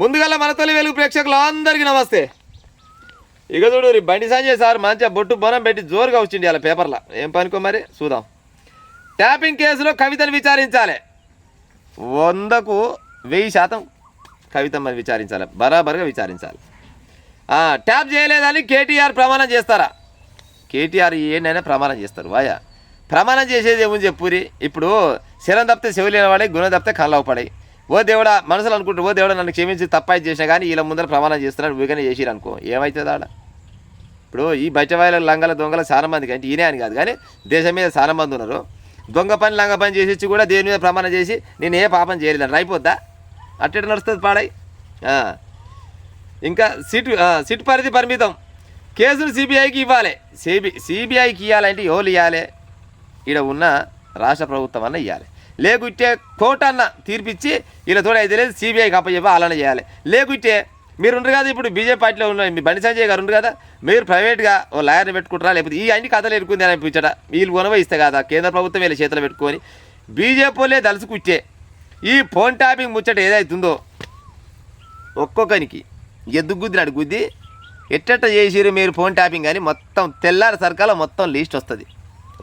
ముందుగల మన తొలి వెలుగు ప్రేక్షకులు అందరికీ నమస్తే. ఇక చూడు బండి సంజయ్ సార్ మంచిగా బొట్టు బొనం పెట్టి జోరుగా వచ్చింది అలా పేపర్లో. ఏం పనుకో మరి చూద్దాం. ట్యాపింగ్ కేసులో కవితను విచారించాలి. 100కు 1000% కవితమ్మని విచారించాలి, బరాబర్గా విచారించాలి. ట్యాప్ చేయలేదని కేటీఆర్ ప్రమాణం చేస్తారా? కేటీఆర్ ఏంటైనా ప్రమాణం చేస్తారు. వాయా ప్రమాణం చేసేది ఏముంది చెప్పురి. ఇప్పుడు శరం తప్పితే చెవులేని వాడే, గుణం తప్పితే కళ్ళవు పడాయి. ఓ దేవుడా మనసులు అనుకుంటారు, ఓ దేవుడా నన్ను క్షమించి తప్పాయి చేసినా కానీ వీళ్ళ ముందర ప్రమాణం చేస్తున్నాడు వీకనే చేసిరు అనుకో, ఏమవుతుంది ఆడ? ఇప్పుడు ఈ బయటవాళ్ళ లంగల దొంగల చాలా మందికి, అంటే ఈయనే అని కాదు కానీ దేశం మీద చాలా మంది ఉన్నారు. దొంగ పని లంగ పని చేసి కూడా దేని మీద ప్రమాణం చేసి నేను ఏ పాపం చేయలేదని అయిపోద్దా? అట్టెట నడుస్తుంది పాడాయి. ఇంకా సిట్ పరిధి పరిమితం, కేసులు సిబిఐకి ఇవ్వాలి. సిబిఐకి ఇవ్వాలంటే ఎవరు ఇవ్వాలి? ఇక్కడ ఉన్న రాష్ట్ర ప్రభుత్వం అన్న ఇవ్వాలి. లేకుంటే కోర్టు అన్న తీర్పిచ్చి ఇలా తోడు అయితే లేదు సిబిఐకి అప్పచెప్పి అలానే చేయాలి. లేకుంటే మీరు ఉండరు కదా, ఇప్పుడు బీజేపీ పార్టీలో ఉన్న మీ బండి సంజయ్ గారు ఉండరు కదా, మీరు ప్రైవేట్గా ఓ లాయర్ని పెట్టుకుంటారా? లేకపోతే ఈ అన్ని కథలు ఎరుకుంది అని అనిపించట వీళ్ళు కొనవ ఇస్తే కదా కేంద్ర ప్రభుత్వం వీళ్ళ చేతులు పెట్టుకొని బీజేపీ వాళ్ళే దలుచుకుట్టే ఈ ఫోన్ ట్యాపింగ్ ముచ్చట ఏదైతుందో ఒక్కొక్కరికి ఎద్దు గుద్దినాడు గుద్ది ఎట్టెట్ట చేసిరు మీరు ఫోన్ ట్యాపింగ్ అని మొత్తం తెల్లారి సర్కాలో మొత్తం లిస్ట్ వస్తుంది.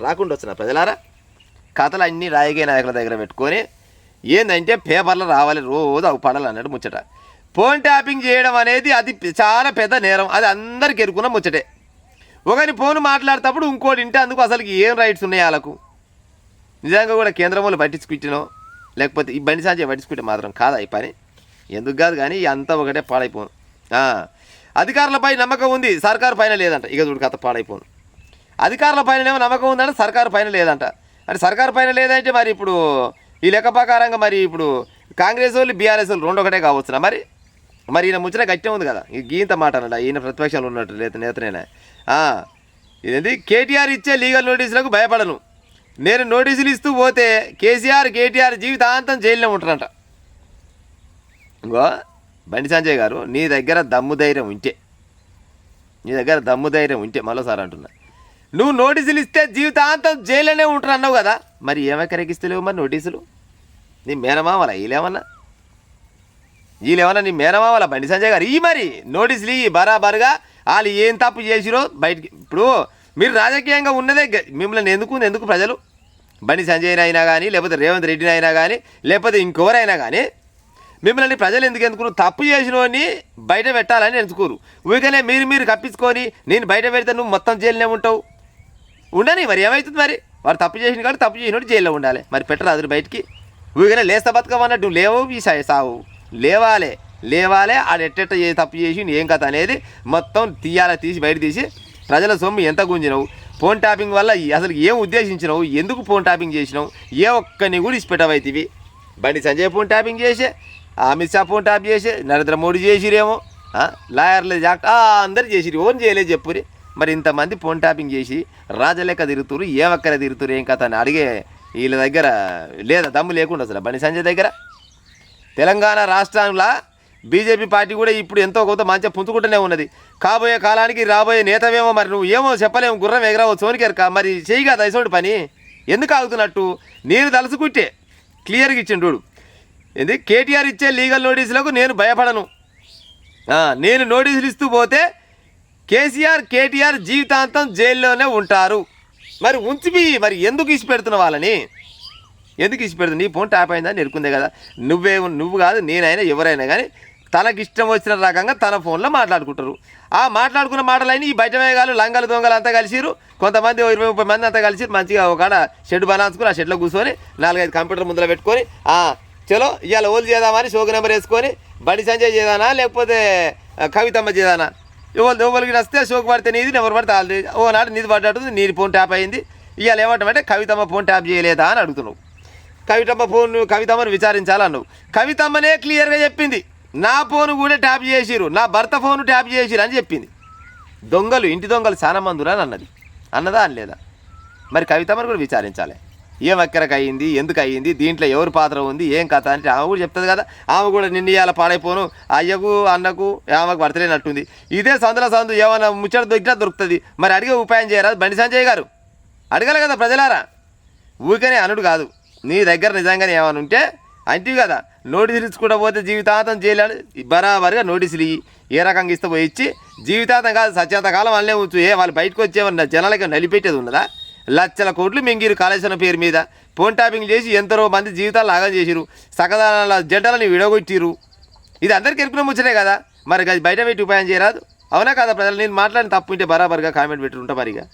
రాకుండా వచ్చిన ప్రజలారా కథలు అన్నీ రాజకీయ నాయకుల దగ్గర పెట్టుకొని ఏంటంటే పేపర్లో రావాలి రోజు అవి పడాలి అన్నట్టు ముచ్చట. ఫోన్ ట్యాపింగ్ చేయడం అనేది అది చాలా పెద్ద నేరం, అది అందరికి ఎరుకున్న ముచ్చటే. ఒకరి ఫోన్ మాట్లాడేటప్పుడు ఇంకోటి ఇంటే అందుకు అసలు ఏం రైట్స్ ఉన్నాయి వాళ్ళకు? నిజంగా కూడా కేంద్రం వాళ్ళు పట్టించుకుంటునో లేకపోతే ఈ బండి సంజయ్ పట్టించుకుంటే మాత్రం కాదా ఈ పని? ఎందుకు కాదు కానీ అంతా ఒకటే పాడైపోను. అధికారులపై నమ్మకం ఉంది, సర్కారు పైన లేదంట. ఇక చూడు కథ పాడైపోను. అధికారుల పైననేమో నమ్మకం ఉందంటే సర్కారు పైన లేదంట. అంటే సర్కారు పైన లేదంటే మరి ఇప్పుడు ఈ లెక్క ప్రకారంగా మరి ఇప్పుడు కాంగ్రెస్ వాళ్ళు బీఆర్ఎస్ వాళ్ళు రెండు ఒకటే కావచ్చునా? మరి ఈయన ముచ్చట గట్టే ఉంది కదా, గీంత మాట అన్నాడు ఈయన ప్రతిపక్షాలు ఉన్నట్టు నేతనేనా? ఇదేంటి కేటీఆర్ ఇచ్చే లీగల్ నోటీసులకు భయపడను, నేను నోటీసులు ఇస్తూ పోతే కేటీఆర్ జీవితాంతం జైల్లో ఉంటారంట. ఇంకో బండి సంజయ్ గారు నీ దగ్గర దమ్ము ధైర్యం ఉంటే మరోసారి అంటున్నా, నువ్వు నోటీసులు ఇస్తే జీవితాంతం జైల్లోనే ఉంటారు అన్నావు కదా, మరి ఏమెక్కరెక్కిస్తలేవు మరి నోటీసులు? నీ మేనమామలా వీళ్ళేమన్నా నీ మేనమామలా బండి సంజయ్ గారు? ఈ మరి నోటీసులు ఇవి బరాబరుగా వాళ్ళు ఏం తప్పు చేసిరో బయటికి. ఇప్పుడు మీరు రాజకీయంగా ఉన్నదే మిమ్మల్ని ఎందుకు ప్రజలు బండి సంజయ్ని అయినా కానీ లేకపోతే రేవంత్ రెడ్డిని అయినా కానీ లేకపోతే ఇంకెవరైనా కానీ మిమ్మల్ని ప్రజలు ఎందుకు తప్పు చేసినోని బయట పెట్టాలని ఎంచుకోరు. ఊరికనే మీరు కప్పించుకొని నేను బయట పెడితే నువ్వు మొత్తం జైలునే ఉంటావు. ఉండని మరి ఏమవుతుంది? మరి వాడు తప్పు చేసిన కాదు, తప్పు చేసినట్టు జైల్లో ఉండాలి. మరి పెట్టరాదు బయటికి. ఊరికనే లేస్తా బతకమన్నట్టు నువ్వు లేవు, ఈ సావు లేవాలే ఆడు ఎట్టెట్ట తప్పు చేసి ఏం కథ అనేది మొత్తం తీసి బయట తీసి ప్రజల సొమ్ము ఎంత గుంజినవు, ఫోన్ ట్యాపింగ్ వల్ల అసలు ఏం ఉద్దేశించినావు, ఎందుకు ఫోన్ ట్యాపింగ్ చేసినావు, ఏ ఒక్కని కూడా ఇచ్చిపెట్టవైతివి. బండి సంజయ్ ఫోన్ ట్యాపింగ్ చేసే, అమిత్ షా ఫోన్ ట్యాప్ చేసే, నరేంద్ర మోడీ చేసిరేమో, లాయర్లు అందరు చేసిరు, ఓన్ చేయలేదు చెప్పురి. మరి ఇంతమంది ఫోన్ ట్యాపింగ్ చేసి రాజలెక్క తిరుగుతురు, ఏ ఒక్కరే తిరుగుతురు ఏం కథ అని అడిగే వీళ్ళ దగ్గర లేదా దమ్ము లేకుండా అసలు బండి సంజయ్ దగ్గర. తెలంగాణ రాష్ట్రంలో బీజేపీ పార్టీ కూడా ఇప్పుడు ఎంతో కొంత మంచిగా పుంజుకుంటూనే ఉన్నది. కాబోయే కాలానికి రాబోయే నేతవేమో మరి నువ్వు ఏమో చెప్పలేము, గుర్రం ఎగరావో సోనికెరక మరి చెయ్యి కదా ఇసోటి పని. ఎందుకు ఆగుతున్నట్టు నేను తలుసుకుంటే క్లియర్గా ఇచ్చిండు. ఏంది కేటీఆర్ ఇచ్చే లీగల్ నోటీసులకు నేను భయపడను, నేను నోటీసులు ఇస్తూ పోతే కేటీఆర్ జీవితాంతం జైల్లోనే ఉంటారు. మరి మరి ఎందుకు ఇచ్చి పెడుతున్నావు వాళ్ళని? ఎందుకు ఇచ్చి పెడుతుంది? నీ ఫోన్ ట్యాప్ అయిందని ఎరుకుందే కదా. నువ్వు కాదు నేనైనా ఎవరైనా కానీ తనకిష్టం వచ్చిన రకంగా తన ఫోన్లో మాట్లాడుకుంటారు. మాట్లాడుకున్న మాటలైన ఈ బయట వేగాలు లంగలు దొంగలు అంతా కలిసిరు, కొంతమంది 20-30 మంది అంతా కలిసి మంచిగా ఒక షెడ్ బనాల్చుకుని ఆ షెడ్లో కూర్చొని 4-5 కంప్యూటర్ ముందర పెట్టుకొని చలో ఇవాళ ఓళ్ళు చేద్దామని షోకు నెంబర్ వేసుకొని బండి సంజయ్ చేదానా లేకపోతే కవితమ్మ చేదానా, ఎవరికి వస్తే షోకు పడితే నీది, ఎవరు పడితే వాళ్ళది. ఓనాడు నీది పడ్డట్టుంది, నీది ఫోన్ ట్యాప్ అయింది. ఇవాళ ఏమంటామంటే కవితమ్మ ఫోన్ ట్యాప్ చేయలేదా అని అడుగుతున్నావు. కవితమ్మను విచారించాలన్నావు. కవితమ్మనే క్లియర్గా చెప్పింది నా ఫోను కూడా ట్యాప్ చేసిరు, నా భర్త ఫోను ట్యాప్ చేసిరు అని చెప్పింది. దొంగలు ఇంటి దొంగలు చాలా మంది అని అన్నదా అని లేదా? మరి కవితమ్మను కూడా విచారించాలి. ఏం అక్కరకు అయ్యింది, ఎందుకు అయ్యింది, దీంట్లో ఎవరి పాత్ర ఉంది, ఏం కథ అంటే ఆమె కూడా చెప్తుంది కదా. ఆమె కూడా నిన్న ఇవాళ పాడైపోను అయ్యకు అన్నకు ఆమెకు పడతలేనట్టుంది. ఇదే సందు ఏమైనా ముచ్చట దొరికినా దొరుకుతుంది. మరి అడిగే ఉపాయం చేయరాదు బండి సంజయ్ గారు? అడగాలి కదా ప్రజలారా, ఊరికనే అనుడు కాదు. నీ దగ్గర నిజంగానే ఏమైనా ఉంటే అంటివి కదా, నోటీసులు ఇచ్చుకుంటూ పోతే జీవితాంతం చేయలేడు బరాబరిగా నోటీసులు ఇయ్యి ఏ రకంగా ఇస్తే పోయి ఇచ్చి జీవితాంతం కాదు సత్యాంతకాలం వాళ్ళే ఉంచు వాళ్ళు బయటకు వచ్చేవన్న జనాలకి నలిపెట్టేది ఉన్నదా లక్షల కోట్లు మింగిరు కాళేశ్వరం పేరు మీద ఫోన్ ట్యాపింగ్ చేసి ఎంతరో మంది జీవితాలు ఆగం చేసిరు సకదాల జంటలని విడగొట్టిరు ఇది అందరికీ ఎరుకునే ముచ్చటే కదా మరి అది బయట పెట్టి ఉపాయం చేయరాదు అవునా కదా ప్రజలు నేను మాట్లాడిన తప్పు ఉంటే బరాబరిగా కామెంట్ పెట్టి ఉంటా మరిగా